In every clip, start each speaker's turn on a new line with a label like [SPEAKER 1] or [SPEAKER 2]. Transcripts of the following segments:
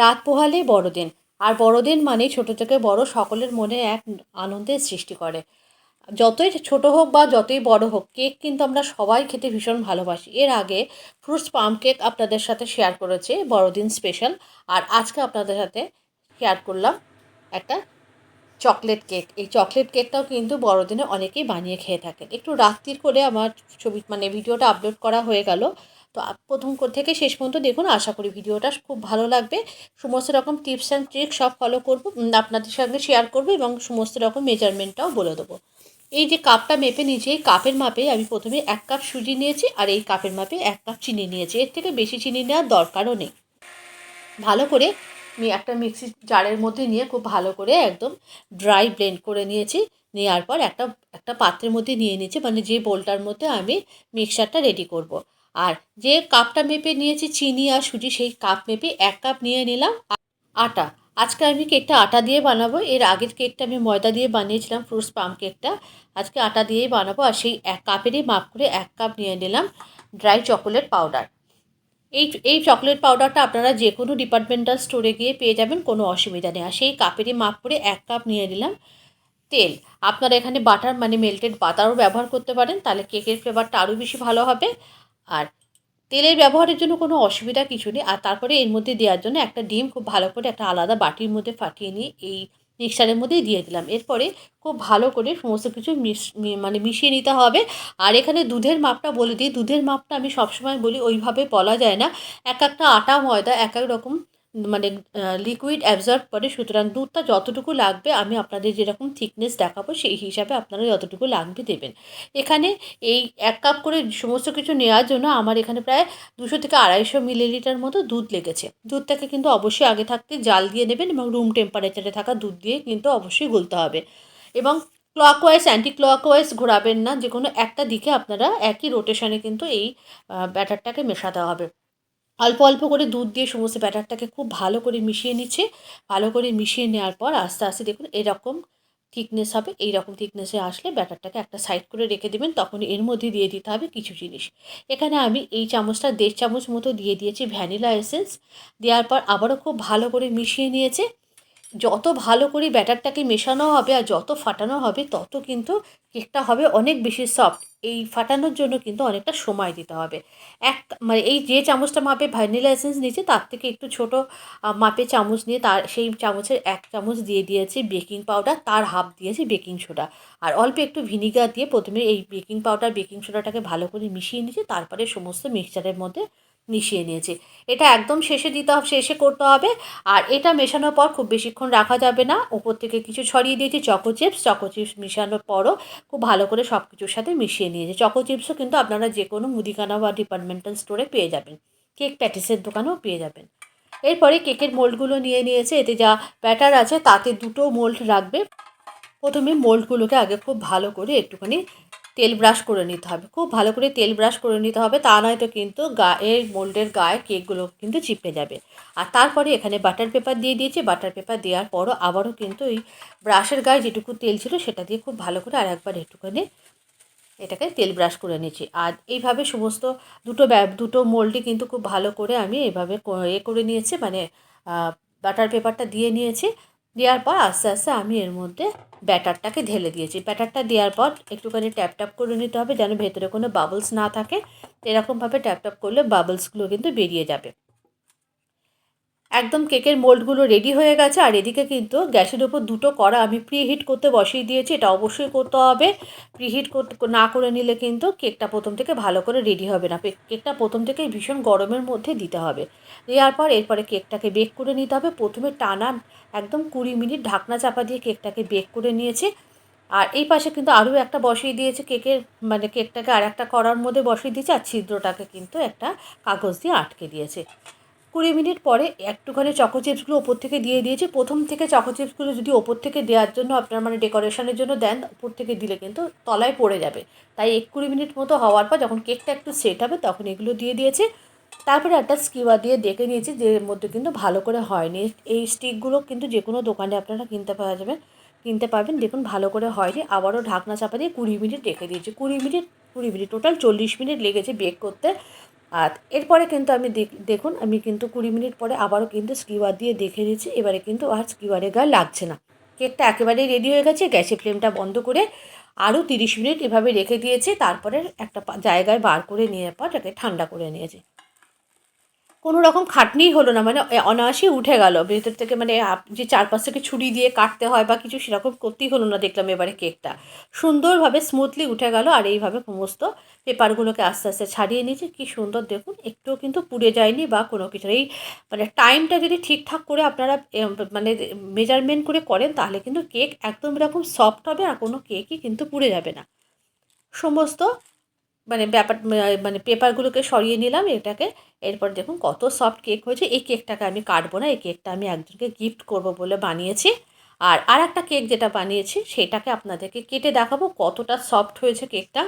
[SPEAKER 1] রাত পোহালেই বড়দিন। আর বড়দিন মানেই ছোট থেকে বড় সকলের মনে এক আনন্দের সৃষ্টি করে। যতই ছোট হোক বা যতই বড় হোক, কেক কিন্তু আমরা সবাই খেতে ভীষণ ভালোবাসি। এর আগে ফ্রুটস পাম কেক আপনাদের সাথে শেয়ার করেছি, বড়দিন স্পেশাল। আর আজকে আপনাদের সাথে শেয়ার করলাম একটা চকলেট কেক। এই চকলেট কেকটাও কিন্তু বড়দিনে অনেকেই বানিয়ে খেয়ে থাকেন। একটু রাত্রির করে আমার ছবি ভিডিওটা আপলোড করা হয়ে গেল। তো প্রথম থেকে শেষ পর্যন্ত দেখুন, আশা করি ভিডিওটা খুব ভালো লাগবে। সমস্ত রকম টিপস অ্যান্ড ট্রিক সব ফলো করব, আপনাদের সঙ্গে শেয়ার করব এবং সমস্ত রকম মেজারমেন্টটাও বলে দেবো। এই যে কাপটা মেপে নিয়েছি, এই কাপের মাপে আমি প্রথমে 1 কাপ সুজি নিয়েছি আর এই কাপের মাপে 1 কাপ চিনি নিয়েছি। এর থেকে বেশি চিনি নেওয়ার দরকারও নেই। ভালো করে আমি একটা মিক্সির জারের মধ্যে নিয়ে খুব ভালো করে একদম ড্রাই ব্লেন্ড করে নিয়েছি। নেওয়ার পর একটা একটা পাত্রের মধ্যে নিয়ে নিয়েছি, যে বোলটার মধ্যে আমি মিক্সচারটা রেডি করব। আর যে কাপটা মেপে নিয়েছি চিনি আর সুজি, সেই কাপ মেপে 1 কাপ নিয়ে নিলাম আটা। আজকে আমি কেকটা আটা দিয়ে বানাবো। এর আগের কেকটা আমি ময়দা দিয়ে বানিয়েছিলাম, ফ্রুটস পাম কেকটা। আজকে আটা দিয়েই বানাবো। আর সেই 1 কাপেরই মাপ করে 1 কাপ নিয়ে নিলাম ড্রাই চকোলেট পাউডার। এই চকলেট পাউডারটা আপনারা যে কোনো ডিপার্টমেন্টাল স্টোরে গিয়ে পেয়ে যাবেন, কোনো অসুবিধা নেই। আর সেই কাপেরই মাপ করে 1 কাপ নিয়ে নিলাম তেল। আপনারা এখানে বাটার মেল্টেড বাটারও ব্যবহার করতে পারেন, তাহলে কেকের ফ্লেভারটা আরও বেশি ভালো হবে। আর তেলের ব্যবহারের জন্য কোনো অসুবিধা কিছু নেই। আর তারপরে এর মধ্যে দেওয়ার জন্য একটা ডিম খুব ভালো করে একটা আলাদা বাটির মধ্যে ফাটিয়ে নিয়ে এই মিক্সারের মধ্যেই দিয়ে দিলাম। এরপরে খুব ভালো করে সমস্ত কিছু মিশিয়ে নিতে হবে। আর এখানে দুধের মাপটা বলে দিই, দুধের মাপটা আমি সবসময় বলি ওইভাবে বলা যায় না। এক একটা আটা ময়দা এক এক রকম মানে লিকুইড অ্যাবজর্ব করে, সুতরাং দুধটা যতটুকু লাগবে আমি আপনাদের যেরকম থিকনেস দেখাবো সেই হিসাবে আপনারা যতটুকু লাগবে দেবেন। এখানে এই 1 কাপ করে সমস্ত কিছু নেওয়ার জন্য আমার এখানে প্রায় 200 থেকে 250 মিলিলিটার মতো দুধ লেগেছে। দুধটাকে কিন্তু অবশ্যই আগে থাকতে জাল দিয়ে নেবেন এবং রুম টেম্পারেচারে থাকা দুধ দিয়ে কিন্তু অবশ্যই গুলতে হবে। এবং ক্লকওয়াইজ অ্যান্টি ক্লকওয়াইজ ঘোরাবেন না, যে কোনো একটা দিকে আপনারা একই রোটেশনে কিন্তু এই ব্যাটারটাকে মেশাতে হবে। অল্প অল্প করে দুধ দিয়ে সমস্ত ব্যাটারটাকে খুব ভালো করে মিশিয়ে নিচ্ছে। ভালো করে মিশিয়ে নেওয়ার পর আস্তে আস্তে দেখুন এরকম থিকনেস হবে। এই রকম থিকনেসে আসলে ব্যাটারটাকে একটা সাইড করে রেখে দেবেন। তখন এর মধ্যে দিয়ে দিতে হবে কিছু জিনিস। এখানে আমি এই চামচটা 1.5 চামচ মতো দিয়ে দিয়েছি ভ্যানিলা এসেন্স। দেওয়ার পর আবারও খুব ভালো করে মিশিয়ে নিয়েছে। যত ভালো করে ব্যাটারটাকে মেশানো হবে আর যত ফাটানো হবে তত কিন্তু কেকটা হবে অনেক বেশি সফট। এই ফাটানোর জন্য কিন্তু অনেকটা সময় দিতে হবে। এক এই যে চামচটা মাপে ভ্যানিলা এসেন্স নিয়েছে তার থেকে একটু ছোট মাপে চামচ নিয়ে তার সেই চামচের 1 চামচ দিয়ে দিয়েছি বেকিং পাউডার, তার হাফ দিয়েছি বেকিং সোডা। আর অল্প একটু ভিনিগার দিয়ে প্রথমে এই বেকিং পাউডার বেকিং সোডাটাকে ভালো করে মিশিয়ে নিয়েছি, তারপরে সমস্ত মিক্সচারের মধ্যে মিশিয়ে নিয়েছি। এটা একদম শেষে দিতে হবে, শেষে করতে হবে। আর এটা মেশানোর পর খুব বেশিক্ষণ রাখা যাবে না। ওপর থেকে কিছু ছড়িয়ে দিয়েছি চকো চিপস। চকো চিপস মেশানোর পরও খুব ভালো করে সব কিছুর সাথে মিশিয়ে নিয়েছি। চকো চিপসও কিন্তু আপনারা যে কোনো মুদিখানা বা ডিপার্টমেন্টাল স্টোরে পেয়ে যাবেন, কেক প্যাটিসের দোকানেও পেয়ে যাবেন। এরপরে কেকের মোল্ডগুলো নিয়ে নিয়েছে। এতে যা ব্যাটার আছে তাতে 2টো মোল্ড রাখবে। প্রথমে মোল্ডগুলোকে আগে খুব ভালো করে একটুখানি তেল ব্রাশ করে নিতে হবে। খুব ভালো করে তেল ব্রাশ করে নিতে হবে, তা নয়তো কিন্তু গায়ের মোল্ডের গায়ে কেকগুলো কিন্তু চিপে যাবে। আর তারপরে এখানে বাটার পেপার দিয়ে দিয়েছি। বাটার পেপার দেওয়ার পরও আবারও কিন্তু এই ব্রাশের গায়ে যেটুকু তেল ছিল সেটা দিয়ে খুব ভালো করে আর একবার একটুখানি এটাকে তেল ব্রাশ করে নিয়েছি। আর এইভাবে সমস্ত দুটো মোল্ডই কিন্তু খুব ভালো করে আমি এভাবে করে নিয়েছি, বাটার পেপারটা দিয়ে নিয়েছি। দেওয়ার পর আস্তে আস্তে আমি এর মধ্যে ব্যাটারটাকে ঢেলে দিয়েছি। ব্যাটারটা দেওয়ার পর একটুখানি ট্যাপ ট্যাপ করে নিতে হবে যেন ভেতরে কোনো বাবলস না থাকে। এরকমভাবে ট্যাপ ট্যাপ করলে বাবলসগুলো কিন্তু বেরিয়ে যাবে। একদম কেকের মোল্ডগুলো রেডি হয়ে গেছে। আর এদিকে কিন্তু গ্যাসের ওপর 2টো কড়া আমি প্রিহিট করতে বসিয়ে দিয়েছি। এটা অবশ্যই করতে হবে। প্রিহিট না করে নিলে কিন্তু কেকটা প্রথম থেকে ভালো করে রেডি হবে না। কেকটা প্রথম থেকেই ভীষণ গরমের মধ্যে দিতে হবে। দেওয়ার পর এরপরে কেকটাকে বেক করে নিতে হবে। প্রথমে টানা একদম 20 মিনিট ঢাকনা চাপা দিয়ে কেকটাকে বেক করে নিয়েছি। আর এই পাশে কিন্তু আরও একটা বসিয়ে দিয়েছি কেকের কেকটাকে আর একটা কড়ার মধ্যে বসিয়ে দিয়েছি। আর ছিদ্রটাকে কিন্তু একটা কাগজ দিয়ে আটকে দিয়েছে। 20 মিনিট পরে একটুখানি চকো চিপসগুলো ওপর থেকে দিয়ে দিয়েছি। প্রথম থেকে চকো চিপসগুলো যদি ওপর থেকে দেওয়ার জন্য আপনার ডেকোরেশনের জন্য দেন, ওপর থেকে দিলে কিন্তু তলায় পড়ে যাবে। তাই 20 মিনিট মতো হওয়ার পর যখন কেকটা একটু সেট হবে তখন এগুলো দিয়ে দিয়েছি। তারপরে একটা স্কিওয়ার দিয়ে দেখে নিয়েছি যে এর মধ্যে কিন্তু ভালো করে হয়নি। এই স্টিকগুলো কিন্তু যে কোনো দোকানে আপনারা কিনতে পারবেন। দেখুন ভালো করে হয়নি। আবারও ঢাকনা চাপা দিয়ে 20 মিনিট রেখে দিয়েছি। 20 মিনিট টোটাল 40 মিনিট লেগেছে বেক করতে। আর এরপরে কিন্তু আমি দেখুন আমি কিন্তু 20 মিনিট পরে আবারও কিন্তু স্কিওয়ার দিয়ে দেখে নিয়েছি। এবারে কিন্তু আর স্কিওয়ারের গায়ে লাগছে না। কেকটা একেবারেই রেডি হয়ে গেছে। গ্যাসের ফ্লেমটা বন্ধ করে আরও 30 মিনিট এভাবে রেখে দিয়েছি। তারপরে একটা জায়গায় বার করে নেওয়ার পর এটাকে ঠান্ডা করে নিয়েছি। কোনো রকম খাটনিই হলো না, মানে অনায়াসেই উঠে গেল ভেতর থেকে, মানে যে চারপাশ থেকে ছুরি দিয়ে কাটতে হয় বা কিছু সেরকম করতেই হলো না। দেখলাম এবারে কেকটা সুন্দরভাবে স্মুথলি উঠে গেল। আর এইভাবে সমস্ত পেপারগুলোকে আস্তে আস্তে ছাড়িয়ে নিয়েছি। কী সুন্দর দেখুন, একটুও কিন্তু পুড়ে যায়নি বা কোনো কিছু। এই মানে টাইমটা যদি ঠিকঠাক করে আপনারা মানে মেজারমেন্ট করে করেন তাহলে কিন্তু কেক একদম এরকম সফট হবে আর কোনো কেকই কিন্তু পুড়ে যাবে না। সমস্ত মানে মানে পেপারগুলোকে সরিয়ে নিলাম এটাকে। এরপর দেখুন কত সফট কেক হয়েছে। এই কেকটাকে আমি কাটবো না, এই কেকটা আমি একজনকে গিফট করব বলে বানিয়েছি। আর একটা কেক যেটা বানিয়েছি সেটাকে আপনাদেরকে কেটে দেখাবো কতটা সফট হয়েছে কেকটা।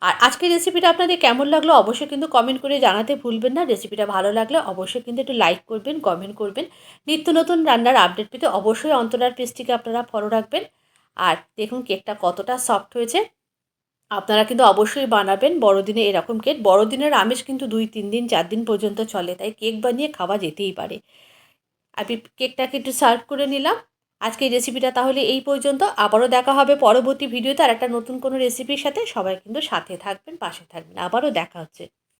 [SPEAKER 1] আর আজকের রেসিপিটা আপনাদের কেমন লাগলো অবশ্যই কিন্তু কমেন্ট করে জানাতে ভুলবেন না। রেসিপিটা ভালো লাগলে অবশ্যই কিন্তু একটু লাইক করবেন, কমেন্ট করবেন। নিত্য নতুন রান্নার আপডেট পেতে অবশ্যই অন্তরার পেজটিকে আপনারা ফলো রাখবেন। আর দেখুন কেকটা কতটা সফট হয়েছে। আপনারা কিন্তু অবশ্যই বানাবেন বড়দিনে এরকম কেক। বড়দিনের আমেজ কিন্তু 2-3 দিন 4 দিন পর্যন্ত চলে, তাই কেক বানিয়ে খাওয়া যেতেই পারে। আমি কেকটাকে একটু সার্ভ করে নিলাম। আজকের রেসিপিটা তাহলে এই পর্যন্ত। আবারও দেখা হবে পরবর্তী ভিডিওতে আরেকটা নতুন কোনো রেসিপির সাথে। সবাই কিন্তু সাথে থাকবেন, পাশে থাকবেন। আবারও দেখা হচ্ছে।